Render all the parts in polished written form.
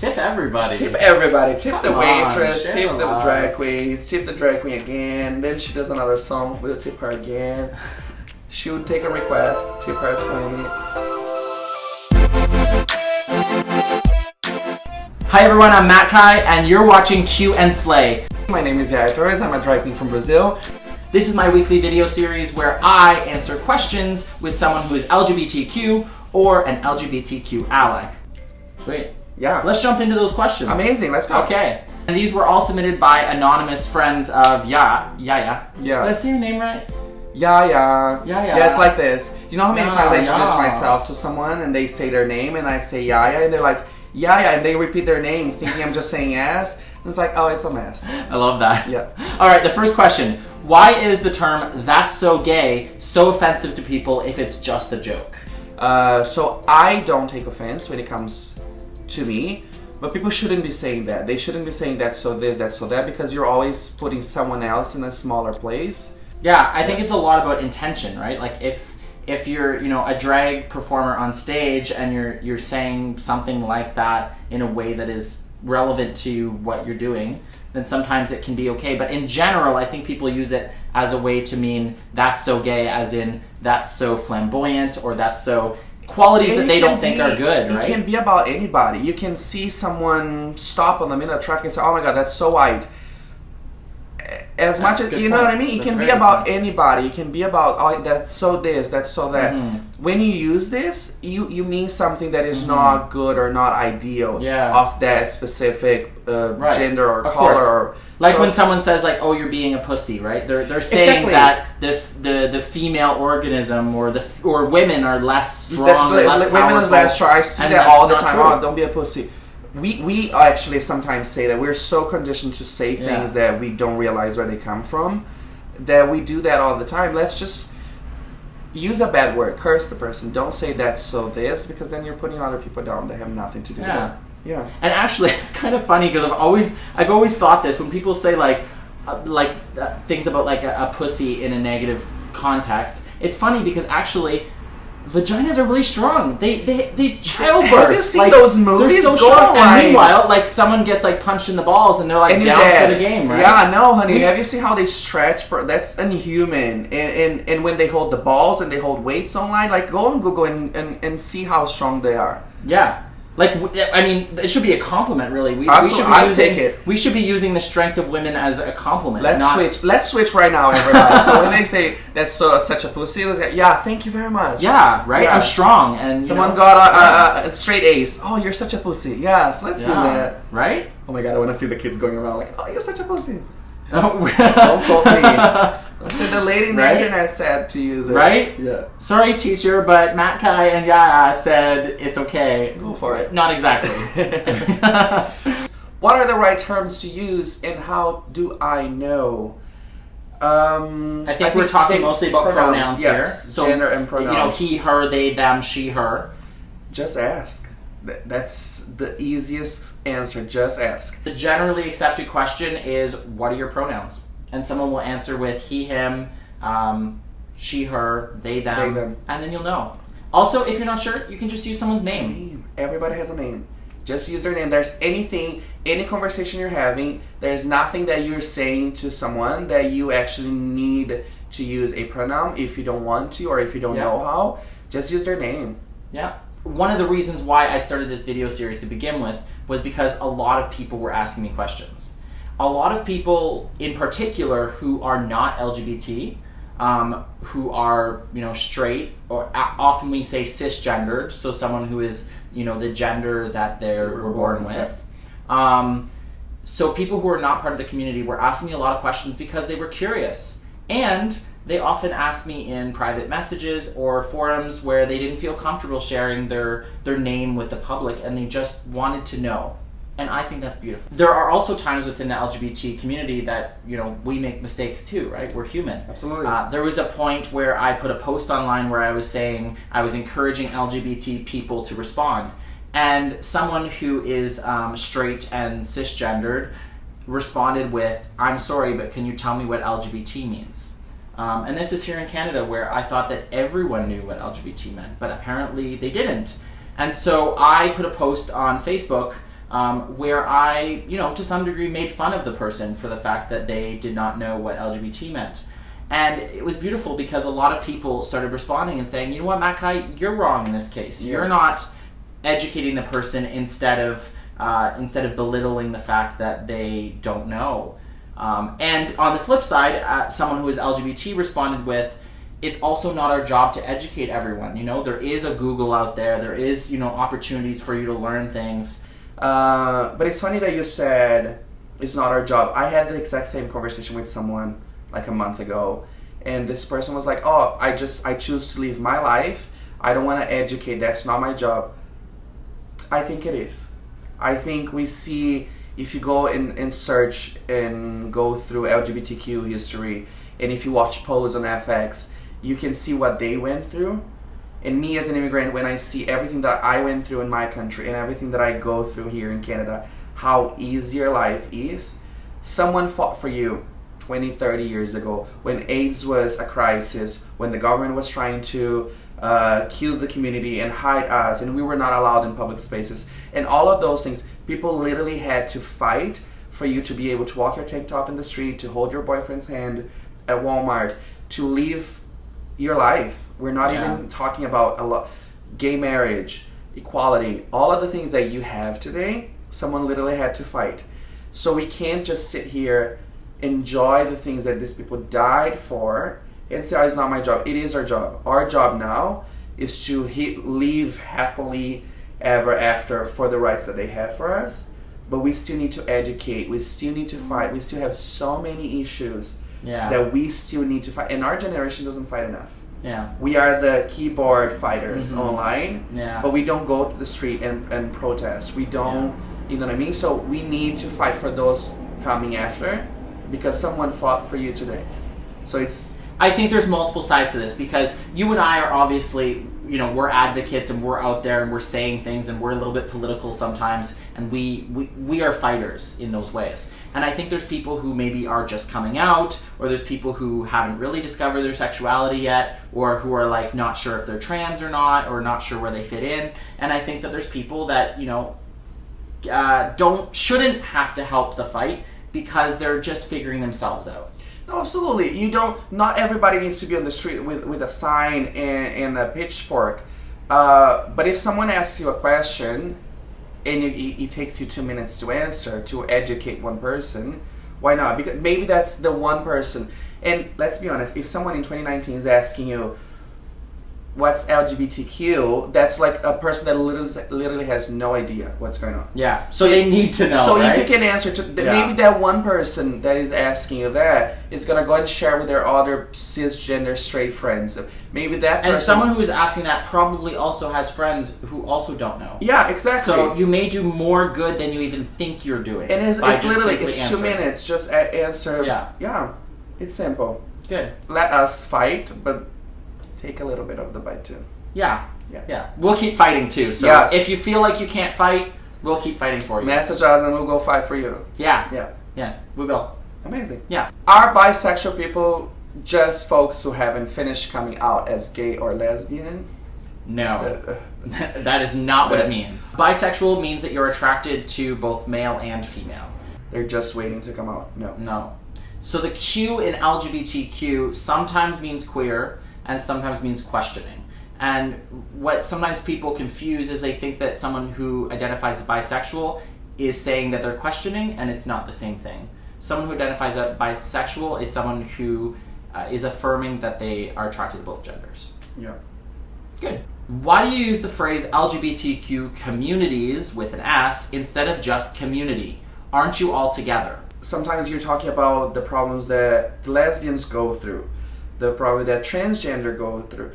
Tip everybody. Tip everybody. Tip the waitress. Share Tip the the love. drag queen. Tip the drag queen again. Then she does another song. We'll tip her again. She would take a request. Tip her 20. Hi everyone, I'm Matkai, and you're watching Q and Slay. My name is Yaya Torres. I'm a drag queen from Brazil. This is my weekly video series where I answer questions with someone who is LGBTQ or an LGBTQ ally. Sweet. Yeah. Let's jump into those questions. Amazing. Let's go. Okay. And these were all submitted by anonymous friends of Yaya. Yeah. Did I say your name right? Yaya. Yaya. Yeah, it's like this. You know how many times I introduce Yaya. myself to someone and they say their name and I say Yaya and they're like, Yaya, and they repeat their name thinking I'm just saying ass. And it's like, oh, it's a mess. I love that. Yeah. All right, the first question. Why is the term "that's so gay" so offensive to people if it's just a joke? So I don't take offense when it comes to me, but people shouldn't be saying that. They shouldn't be saying that's so this, that's so that, because you're always putting someone else in a smaller place. Yeah, I think it's a lot about intention, right? Like if you're, a drag performer on stage and you're saying something like that in a way that is relevant to what you're doing, then sometimes it can be okay. But in general, I think people use it as a way to mean that's so gay, as in that's so flamboyant, or that's so qualities that they don't think are good, right? It can be about anybody. You can see someone stop on the middle of traffic and say, oh my god, that's so white. As That's much a as, good you know point. what I mean? It That's can be very about good. anybody. It can be about, oh, that's so this, that's so that. Mm-hmm. When you use this, you mean something that is not good or not ideal of that specific Right. gender or Of color. course. Or, Like so- when someone says like, "Oh, you're being a pussy," right? They're saying Exactly. that the female organism or women are less strong, or less women powerful. is less strong. I see and that that's all the not time. true. Oh, don't be a pussy. We actually sometimes say that we're so conditioned to say things that we don't realize where they come from, that we do that all the time. Let's just use a bad word, curse the person. Don't say that's so this, because then you're putting other people down that have nothing to do with it. Yeah. And actually, it's kind of funny because I've always thought this when people say things about like a pussy in a negative context. It's funny because actually, vaginas are really strong. They childbirth. Have you seen those movies? They're so Go strong. online. And meanwhile, like someone gets like punched in the balls and they're like And you're down dead. for the game, right? Yeah, no, honey. Have you seen how they stretch for? That's inhuman. And when they hold the balls and they hold weights online, like go on Google and see how strong they are. Yeah. Like, I mean, it should be a compliment, really. We should be I'll using, take it. We should be using the strength of women as a compliment. Let's switch right now, everybody. So when they say that's such a pussy, let's go, yeah, thank you very much. Yeah, right? Yeah. I'm strong. And Someone got a straight Ace. Oh, you're such a pussy. Yeah, so let's do that. Right? Oh my god, I want to see the kids going around like, oh, you're such a pussy. Don't quote me. So the lady in the Right? internet said to use it. Right? Yeah. Sorry, teacher, but Matkai and Yaya said it's okay. Go for it. Not exactly. What are the right terms to use, and how do I know? I think we're talking mostly about pronouns here. Yes, gender and pronouns. He, her, they, them, she, her. Just ask. That's the easiest answer. Just ask. The generally accepted question is, what are your pronouns? And someone will answer with he, him, she, her, they, them, and then you'll know. Also, if you're not sure, you can just use someone's name. Everybody has a name. Just use their name. There's any conversation you're having, there's nothing that you're saying to someone that you actually need to use a pronoun if you don't want to or if you don't know how. Just use their name. Yeah. One of the reasons why I started this video series to begin with was because a lot of people were asking me questions. A lot of people, in particular, who are not LGBT, who are, straight, or often we say cisgendered, so someone who is, the gender that they were born with. So people who are not part of the community were asking me a lot of questions because they were curious. And they often asked me in private messages or forums where they didn't feel comfortable sharing their name with the public, and they just wanted to know. And I think that's beautiful. There are also times within the LGBT community that, we make mistakes too, right? We're human. Absolutely. There was a point where I put a post online where I was saying I was encouraging LGBT people to respond. And someone who is straight and cisgendered responded with, "I'm sorry, but can you tell me what LGBT means?" And this is here in Canada, where I thought that everyone knew what LGBT meant, but apparently they didn't. And so I put a post on Facebook where I, to some degree made fun of the person for the fact that they did not know what LGBT meant. And it was beautiful because a lot of people started responding and saying, you know what, Matkai, you're wrong in this case. Yeah. You're not educating the person instead of belittling the fact that they don't know. And on the flip side, someone who is LGBT responded with, it's also not our job to educate everyone. There is a Google out there. There is, opportunities for you to learn things. But it's funny that you said it's not our job. I had the exact same conversation with someone like a month ago, and this person was like, oh, I choose to live my life. I don't want to educate. That's not my job. I think it is. I think we see, if you go and search and go through LGBTQ history, and if you watch Pose on FX, you can see what they went through. And me as an immigrant, when I see everything that I went through in my country and everything that I go through here in Canada, how easy your life is. Someone fought for you 20, 30 years ago when AIDS was a crisis, when the government was trying to kill the community and hide us, and we were not allowed in public spaces. And all of those things, people literally had to fight for you to be able to walk your tank top in the street, to hold your boyfriend's hand at Walmart, to live your life. We're not even talking about a lot. Gay marriage, equality, all of the things that you have today, someone literally had to fight. So we can't just sit here, enjoy the things that these people died for, and say, oh, it's not my job. It is our job. Our job now is to live happily ever after for the rights that they have for us. But we still need to educate. We still need to fight. We still have so many issues that we still need to fight. And our generation doesn't fight enough. Yeah. We are the keyboard fighters online, but we don't go to the street and protest. We don't, you know what I mean? So we need to fight for those coming after, because someone fought for you today. So I think there's multiple sides to this, because you and I are obviously, we're advocates and we're out there and we're saying things and we're a little bit political sometimes, and we are fighters in those ways. And I think there's people who maybe are just coming out, or there's people who haven't really discovered their sexuality yet, or who are like not sure if they're trans or not sure where they fit in. And I think that there's people that, shouldn't have to help the fight because they're just figuring themselves out. No, absolutely. Not everybody needs to be on the street with a sign and a pitchfork. But if someone asks you a question and it takes you 2 minutes to answer, to educate one person, why not? Because maybe that's the one person. And let's be honest, if someone in 2019 is asking you, what's LGBTQ, that's like a person that literally has no idea what's going on. Yeah, so they need to know, So right? if you can answer to maybe that one person that is asking you that is going to go and share with their other cisgender straight friends. Maybe that person... And someone who is asking that probably also has friends who also don't know. Yeah, exactly. So you may do more good than you even think you're doing. And it's literally, it's 2 minutes, just answer. Yeah, it's simple. Good. Let us fight, but take a little bit of the bite too. Yeah. We'll keep fighting too. So if you feel like you can't fight, we'll keep fighting for you. Message us and we'll go fight for you. Yeah, we will. Amazing. Yeah. Are bisexual people just folks who haven't finished coming out as gay or lesbian? No. That is not what it means. Bisexual means that you're attracted to both male and female. They're just waiting to come out. No. So the Q in LGBTQ sometimes means queer and sometimes means questioning. And what sometimes people confuse is they think that someone who identifies as bisexual is saying that they're questioning, and it's not the same thing. Someone who identifies as bisexual is someone who is affirming that they are attracted to both genders. Yeah. Good. Why do you use the phrase LGBTQ communities with an S instead of just community? Aren't you all together? Sometimes you're talking about the problems that the lesbians go through, the problem that transgender go through.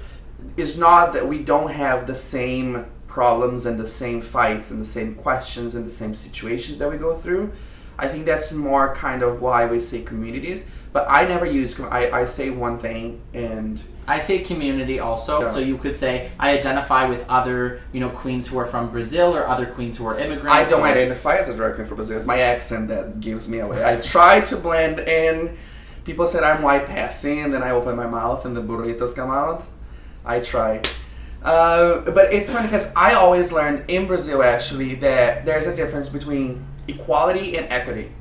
It's not that we don't have the same problems and the same fights and the same questions and the same situations that we go through. I think that's more kind of why we say communities. But I never use, I say one thing and... I say community also. Yeah. So you could say, I identify with other, queens who are from Brazil or other queens who are immigrants. I don't identify as a drag queen from Brazil. It's my accent that gives me away. I try to blend in. People said I'm white passing, and then I open my mouth and the burritos come out. I try. But it's funny because I always learned in Brazil actually that there's a difference between equality and equity.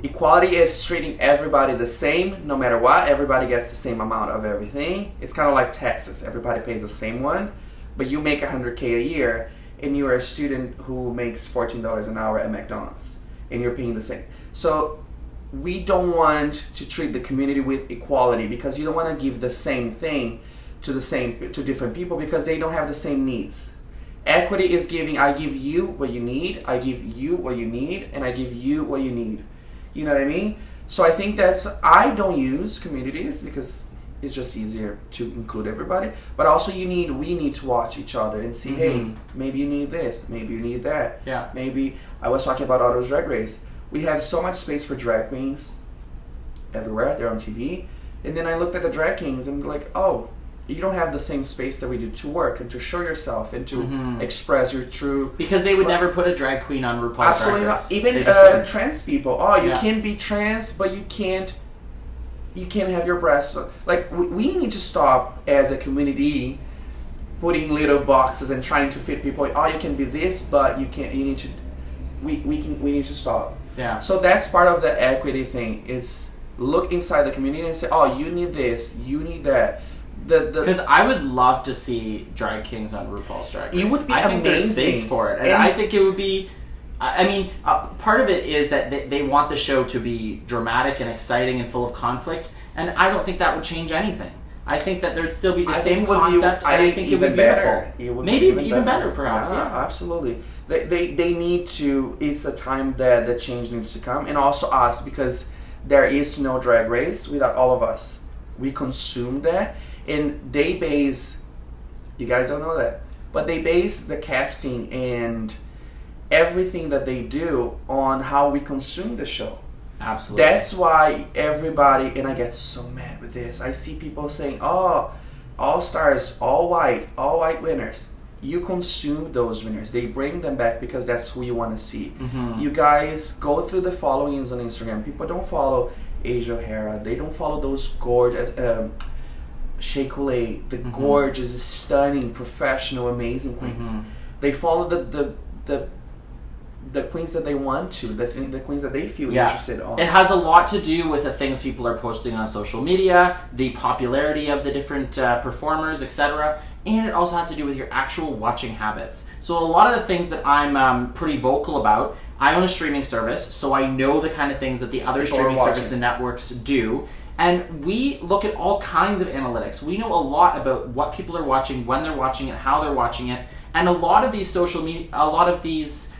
Equality is treating everybody the same, no matter what. Everybody gets the same amount of everything. It's kind of like taxes. Everybody pays the same one, but you make $100K a year, and you're a student who makes $14 an hour at McDonald's, and you're paying the same. So we don't want to treat the community with equality because you don't want to give the same thing to different people because they don't have the same needs. Equity is giving. I give you what you need. I give you what you need, and I give you what you need. You know what I mean? So I think I don't use communities because it's just easier to include everybody. But also we need to watch each other and see, hey, maybe you need this, maybe you need that. Yeah. Maybe, I was talking about Auto's Drag Race. We have so much space for drag queens everywhere. They're on TV. And then I looked at the drag kings and like, oh, you don't have the same space that we do to work and to show yourself and to express your true... Because they would never put a drag queen on RuPaul's Absolutely Drag Race. not. Even trans people. Oh, you can be trans, but you can't have your breasts. Like, we need to stop as a community putting little boxes and trying to fit people. Oh, you can be this, but you can't. You need to... We need to stop. Yeah. So that's part of the equity thing. It's look inside the community and say, oh, you need this, you need that. Because I would love to see drag kings on RuPaul's Drag Race. It would be I think there's amazing. space for it, and I think it would be. I mean, part of it is that they want the show to be dramatic and exciting and full of conflict, and I don't think that would change anything. I think that there'd still be the same concept, and I think it would be beautiful. Maybe even better, perhaps. Yeah, absolutely. They need to. It's a time that the change needs to come, and also us, because there is no drag race without all of us. We consume that. And they base, you guys don't know that, but they base the casting and everything that they do on how we consume the show. Absolutely. That's why everybody, and I get so mad with this, I see people saying, oh, all stars, all white winners. You consume those winners. They bring them back because that's who you want to see. You guys go through the followings on Instagram. People don't follow Asia O'Hara. They don't follow those gorgeous... Shea Coulee, the gorgeous, stunning, professional, amazing queens. They follow the queens that they want to, the queens that they feel interested on. It has a lot to do with the things people are posting on social media, the popularity of the different performers, etc. And it also has to do with your actual watching habits. So a lot of the things that I'm pretty vocal about, I own a streaming service, so I know the kind of things that the other streaming services and networks do. And we look at all kinds of analytics. We know a lot about what people are watching, when they're watching it, how they're watching it. And a lot of these social media, a lot of these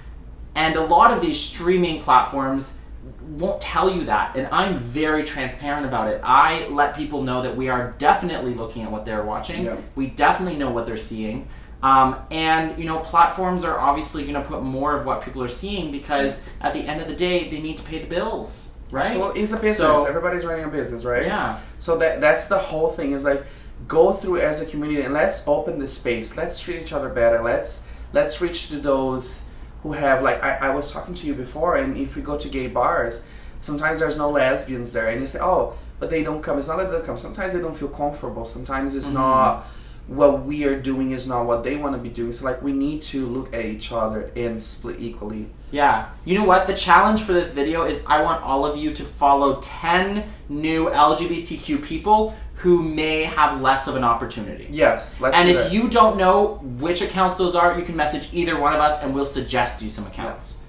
streaming platforms won't tell you that. And I'm very transparent about it. I let people know that we are definitely looking at what they're watching. Yeah. We definitely know what they're seeing. And, platforms are obviously going to put more of what people are seeing because at the end of the day, they need to pay the bills. Right? So it's a business. So, everybody's running a business, right? Yeah. So that's the whole thing is like go through as a community and let's open the space. Let's treat each other better. Let's reach to those who have like I was talking to you before, and if we go to gay bars, sometimes there's no lesbians there, and you say, oh, but they don't come. It's not that they don't come. Sometimes they don't feel comfortable. Sometimes it's not what we are doing is not what they want to be doing. So like we need to look at each other and split equally. Yeah. You know what? The challenge for this video is I want all of you to follow 10 new LGBTQ people who may have less of an opportunity. Yes. And if you don't know which accounts those are, you can message either one of us and we'll suggest you some accounts. Yeah.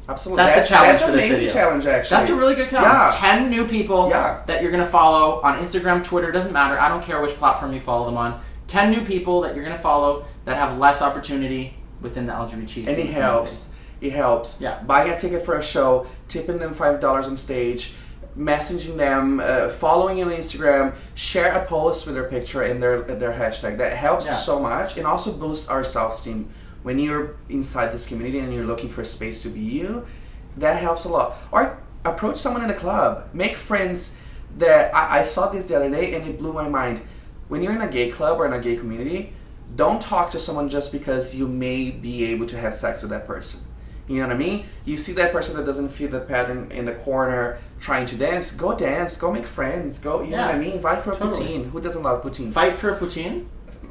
Absolutely. That's the challenge for this video. That's an amazing challenge, actually. That's a really good challenge. 10 new people that you're going to follow on Instagram, Twitter, doesn't matter. I don't care which platform you follow them on. 10 new people that you're going to follow that have less opportunity within the LGBT community. And it helps. It helps. Yeah. Buying a ticket for a show, tipping them $5 on stage, messaging them, following on Instagram, share a post with their picture and their hashtag. That helps so much and also boosts our self-esteem. When you're inside this community and you're looking for a space to be you, that helps a lot. Or approach someone in the club. Make friends that... I saw this the other day and it blew my mind. When you're in a gay club or in a gay community, don't talk to someone just because you may be able to have sex with that person. You know what I mean? You see that person that doesn't feel the pattern in the corner trying to dance, go make friends, go, you know what I mean? Fight for a poutine. Who doesn't love poutine? Fight for a poutine?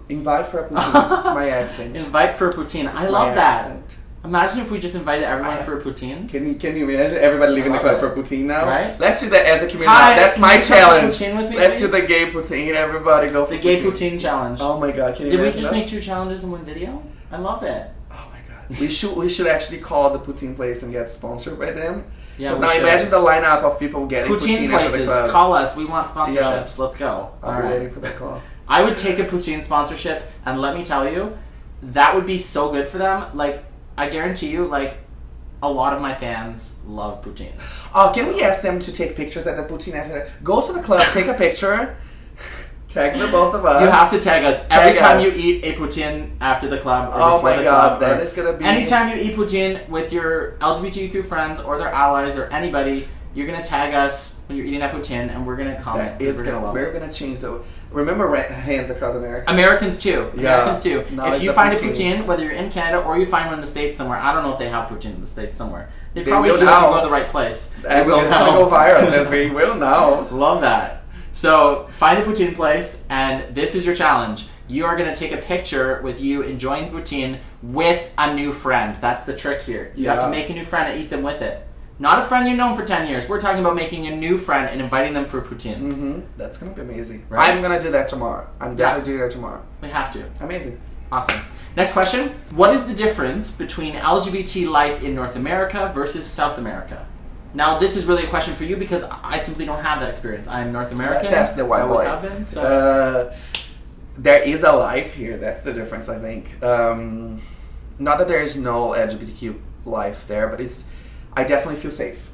Invite for a poutine. It's my accent. Invite for a poutine. I love that. Imagine if we just invited everyone for a poutine. Can you imagine everybody leaving the club for a poutine now? Right? Let's do that as a community. Hi, That's my challenge. With me, Let's do the gay poutine. Everybody go for the gay poutine challenge. Oh my god! Can you Did we imagine just that? make 2 challenges in one video? I love it. Oh my god! We should actually call the poutine place and get sponsored by them. Yeah. Because now imagine the lineup of people getting poutine places. After the club. Call us. We want sponsorships. Yeah. Let's go. I'll be waiting for that call. I would take a poutine sponsorship, and let me tell you, that would be so good for them. Like, I guarantee you, like, a lot of my fans love poutine. Oh, can we ask them to take pictures at the poutine after? Go to the club, take a picture, tag the both of us. You have to tag us every time you eat a poutine after the club. Or oh my god, club, that is gonna be. Anytime you eat poutine with your LGBTQ friends or their allies or anybody, you're gonna tag us when you're eating that poutine, and we're gonna comment. We're gonna change the. Remember, hands across America. Americans too. Yeah. Americans too. No, if you find a poutine, whether you're in Canada or you find one in the States somewhere, I don't know if they have poutine in the States somewhere. They probably do if you go to the right place. And it's gonna go viral. They will now. Love that. So find the poutine place, and this is your challenge. You are gonna take a picture with you enjoying the poutine with a new friend. That's the trick here. You have to make a new friend and eat them with it. Not a friend you've known for 10 years. We're talking about making a new friend and inviting them for a poutine. Mm-hmm. That's going to be amazing. Right? I'm going to do that tomorrow. I'm definitely doing that tomorrow. We have to. Amazing. Awesome. Next question. What is the difference between LGBT life in North America versus South America? Now, this is really a question for you because I simply don't have that experience. I'm North American. Let's ask the white boy. I always have been. So. There is a life here. That's the difference, I think. Not that there is no LGBTQ life there, but I definitely feel safe.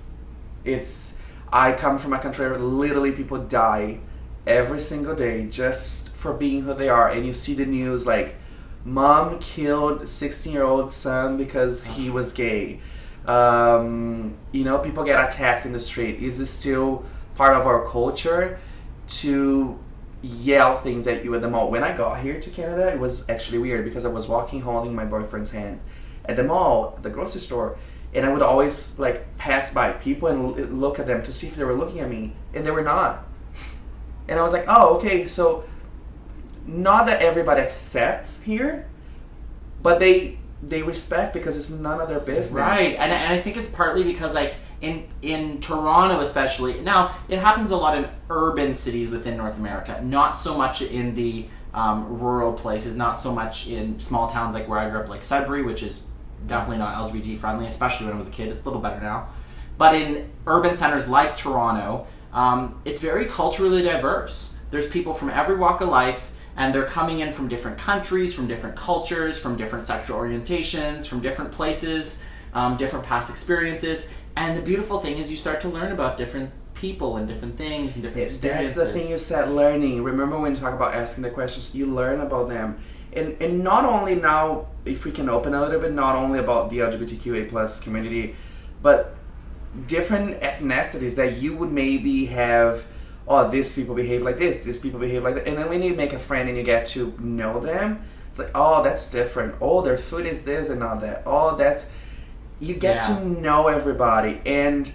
I come from a country where literally people die every single day just for being who they are, and you see the news like, mom killed 16-year-old son because he was gay. People get attacked in the street. Is it still part of our culture to yell things at you at the mall? When I got here to Canada, it was actually weird because I was walking holding my boyfriend's hand at the mall, at the grocery store, and I would always like pass by people and look at them to see if they were looking at me, and they were not. And I was like, oh, okay, so not that everybody accepts here, but they respect because it's none of their business. Right, and I think it's partly because like in Toronto especially, now it happens a lot in urban cities within North America, not so much in the rural places, not so much in small towns like where I grew up, like Sudbury, which is definitely not LGBT friendly, especially when I was a kid. It's a little better now. But in urban centers like Toronto, it's very culturally diverse. There's people from every walk of life, and they're coming in from different countries, from different cultures, from different sexual orientations, from different places, different past experiences. And the beautiful thing is you start to learn about different people and different things and different experiences. That's the thing, is that learning. Remember when you talk about asking the questions, you learn about them. And not only now, if we can open a little bit, not only about the LGBTQA plus community, but different ethnicities that you would maybe have, oh, these people behave like this, these people behave like that. And then when you make a friend and you get to know them, it's like, oh, that's different. Oh, their food is this and not that. Oh, that's... You get to know everybody, and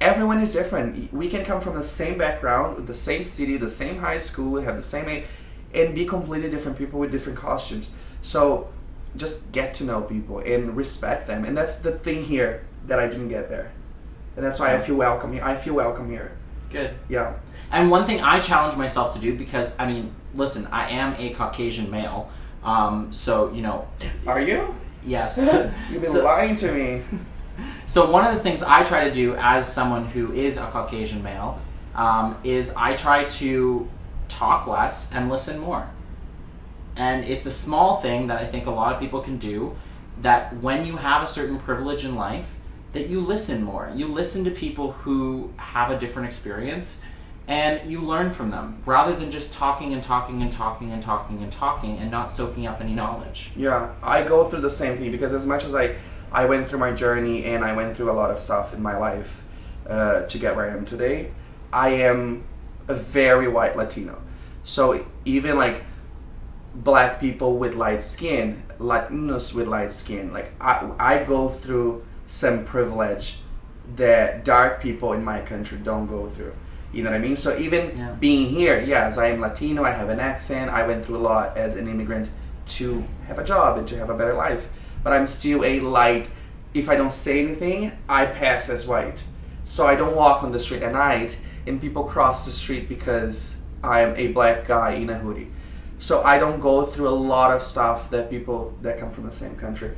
everyone is different. We can come from the same background, the same city, the same high school, have the same age, and be completely different people with different costumes. So just get to know people and respect them. And that's the thing here that I didn't get there. And that's why I feel welcome here. I feel welcome here. Good. Yeah. And one thing I challenge myself to do, because, I mean, listen, I am a Caucasian male. So, you know... Are you? Yes. You've been lying to me. So one of the things I try to do as someone who is a Caucasian male is I try to talk less and listen more. And it's a small thing that I think a lot of people can do, that when you have a certain privilege in life, that you listen more. You listen to people who have a different experience, and you learn from them, rather than just talking and talking and talking and talking and talking and not soaking up any knowledge. Yeah, I go through the same thing, because as much as I went through my journey and I went through a lot of stuff in my life to get where I am today, I am a very white Latino. So even like black people with light skin, Latinos with light skin, like I go through some privilege that dark people in my country don't go through. You know what I mean? So even being here, yes, I am Latino, I have an accent, I went through a lot as an immigrant to have a job and to have a better life. But I'm still a light. If I don't say anything, I pass as white. So I don't walk on the street at night and people cross the street because I'm a black guy in a hoodie. So I don't go through a lot of stuff that people that come from the same country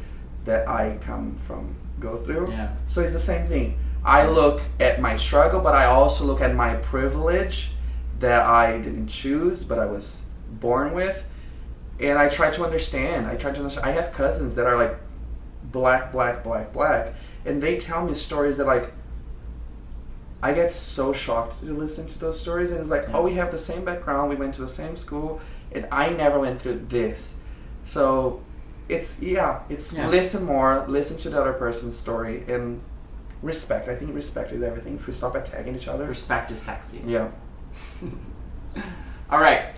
that I come from go through. Yeah. So it's the same thing. I look at my struggle, but I also look at my privilege that I didn't choose, but I was born with. And I try to understand. I have cousins that are like black, and they tell me stories that like I get so shocked to listen to those stories. And it's like, oh, we have the same background, we went to the same school, and I never went through this. So it's listen more, listen to the other person's story, and respect. I think respect is everything. If we stop attacking each other, respect is sexy. Yeah. All right.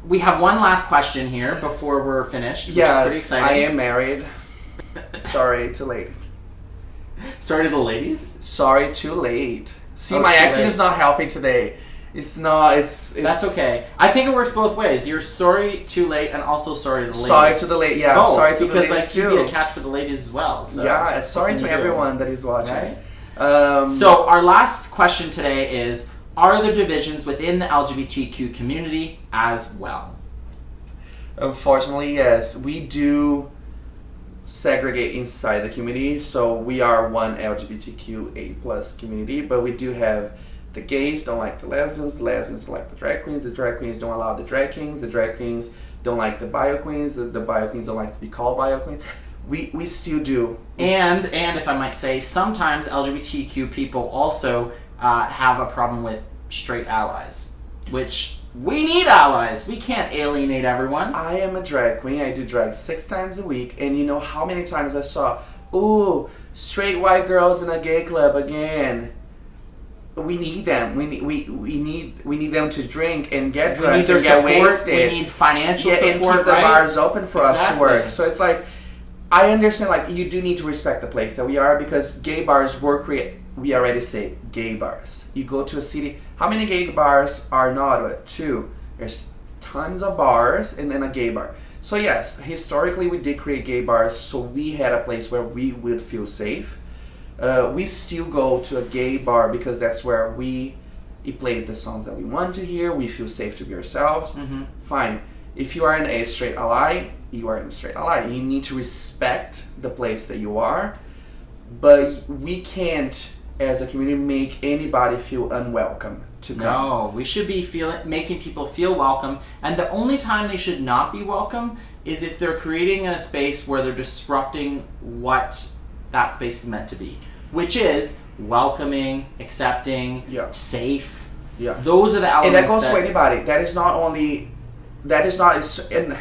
We have one last question here before we're finished. Which is pretty exciting. I am married. Sorry, too late. Sorry to the ladies? Sorry, too late. See, my accent is not helping today. It's not, it's... That's okay. I think it works both ways. You're sorry too late and also sorry to the ladies. Sorry to the late, yeah. Both, sorry to the ladies because too. Because like, be a catch for the ladies as well. So yeah, sorry to everyone that is watching. Right? So our last question today is, are there divisions within the LGBTQ community as well? Unfortunately, yes. We do segregate inside the community. So we are one LGBTQA+ community, but we do have the gays don't like the lesbians don't like the drag queens don't allow the drag kings don't like the bio queens, the bio queens don't like to be called bio queens. We still do. And if I might say, sometimes LGBTQ people also have a problem with straight allies, which we need allies. We can't alienate everyone. I am a drag queen. I do drag 6 times a week, and you know how many times I saw, ooh, straight white girls in a gay club again. We need them. We need them to drink and get drunk and get support. wasted. We need financial support, and keep the bars open for us to work. So it's like, I understand, like, you do need to respect the place that we are, because gay bars were created. We already say gay bars. You go to a city. How many gay bars are in Ottawa? 2. There's tons of bars and then a gay bar. So yes, historically we did create gay bars, so we had a place where we would feel safe. We still go to a gay bar because that's where we play the songs that we want to hear. We feel safe to be ourselves. Mm-hmm. Fine. If you are in a straight ally, you are in a straight ally. You need to respect the place that you are, but we can't, as a community, make anybody feel unwelcome to come. No, we should be making people feel welcome, and the only time they should not be welcome is if they're creating a space where they're disrupting what that space is meant to be, which is welcoming, accepting, safe. Yeah, those are the elements. And that goes to anybody. That is not. And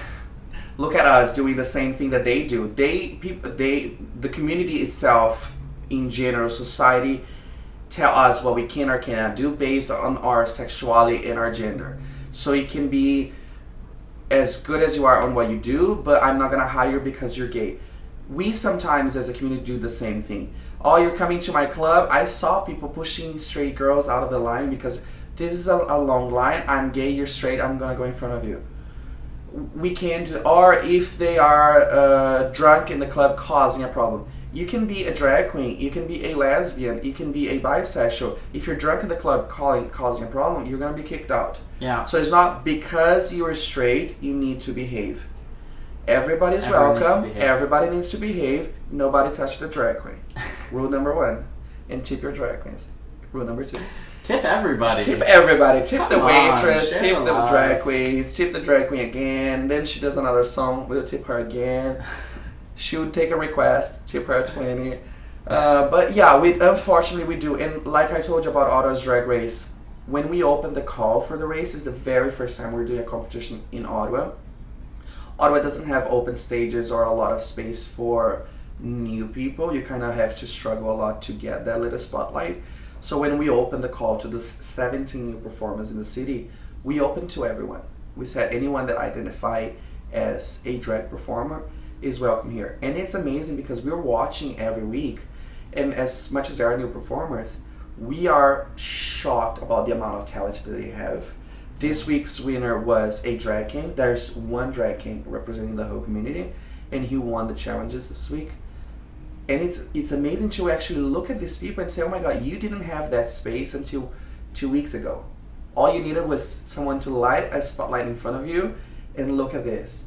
look at us doing the same thing that they do. The community itself, in general, society, tell us what we can or cannot do based on our sexuality and our gender. So you can be as good as you are on what you do, but I'm not gonna hire you because you're gay. We sometimes as a community do the same thing. Oh, you're coming to my club? I saw people pushing straight girls out of the line because this is a long line. I'm gay, you're straight, I'm gonna go in front of you. We can't, or if they are drunk in the club causing a problem. You can be a drag queen, you can be a lesbian, you can be a bisexual. If you're drunk in the club causing a problem, you're gonna be kicked out. Yeah. So it's not because you are straight, you need to behave. Everybody's welcome, everybody needs to behave, nobody touch the drag queen. Rule number 1. And tip your drag queens. Rule number 2. Tip everybody. Tip everybody. Tip the waitress, tip the drag queens, tip the drag queen again. Then she does another song, we'll tip her again. She would take a request, tip her 20. But yeah, unfortunately we do. And like I told you about Ottawa's Drag Race, when we opened the call for the race, is the very first time we're doing a competition in Ottawa. Ottawa doesn't have open stages or a lot of space for new people. You kind of have to struggle a lot to get that little spotlight. So when we opened the call to the 17 new performers in the city, we opened to everyone. We said anyone that identify as a drag performer is welcome here. And it's amazing because we're watching every week, and as much as there are new performers, We are shocked about the amount of talent that they have. This week's winner was a drag king. There's one drag king representing the whole community, and he won the challenges this week. And it's amazing to actually look at these people and say, oh my god, you didn't have that space until 2 weeks ago. All you needed was someone to light a spotlight in front of you, and look at this.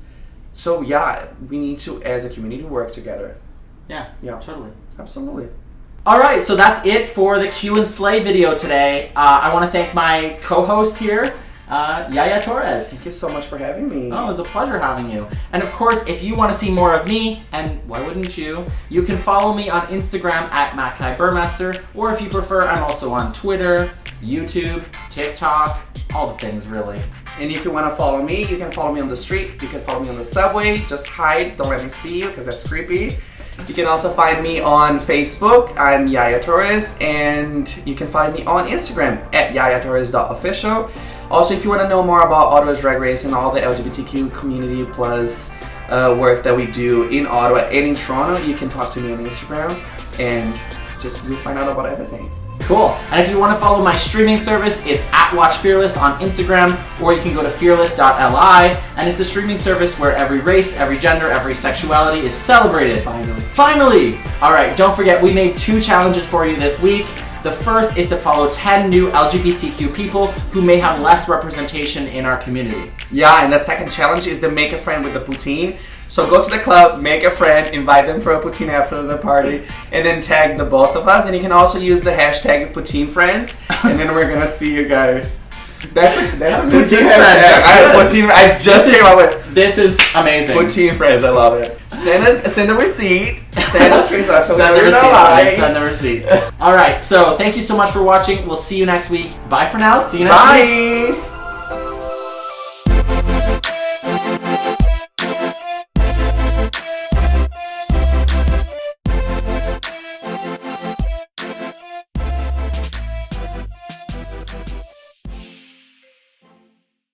So yeah, we need to, as a community, work together. Yeah, totally. Absolutely. All right, so that's it for the Q and Slay video today. I want to thank my co-host here, Yaya Torres. Thank you so much for having me. Oh, it was a pleasure having you. And of course, if you want to see more of me, and why wouldn't you, you can follow me on Instagram at Matkai Burmaster, or if you prefer, I'm also on Twitter, YouTube, TikTok, all the things really. And if you want to follow me, you can follow me on the street, you can follow me on the subway, just hide, don't let me see you, because that's creepy. You can also find me on Facebook, I'm Yaya Torres, and you can find me on Instagram at yayatorres.official. Also, if you want to know more about Ottawa's Drag Race and all the LGBTQ community plus work that we do in Ottawa and in Toronto, you can talk to me on Instagram, and you'll find out about everything. Cool. And if you want to follow my streaming service, it's at Watch Fearless on Instagram, or you can go to fearless.li, and it's a streaming service where every race, every gender, every sexuality is celebrated. Finally! Alright, don't forget, we made 2 challenges for you this week. The first is to follow 10 new LGBTQ people who may have less representation in our community. Yeah, and the second challenge is to make a friend with the poutine. So go to the club, make a friend, invite them for a poutine after the party, and then tag the both of us. And you can also use the hashtag poutinefriends, and then we're gonna see you guys. That's a poutine hashtag. I just came up with. This is amazing. Poutine friends, I love it. Send a receipt. Send a screenshot. Send the receipts. All right, so thank you so much for watching. We'll see you next week. Bye for now. See you next week. Bye.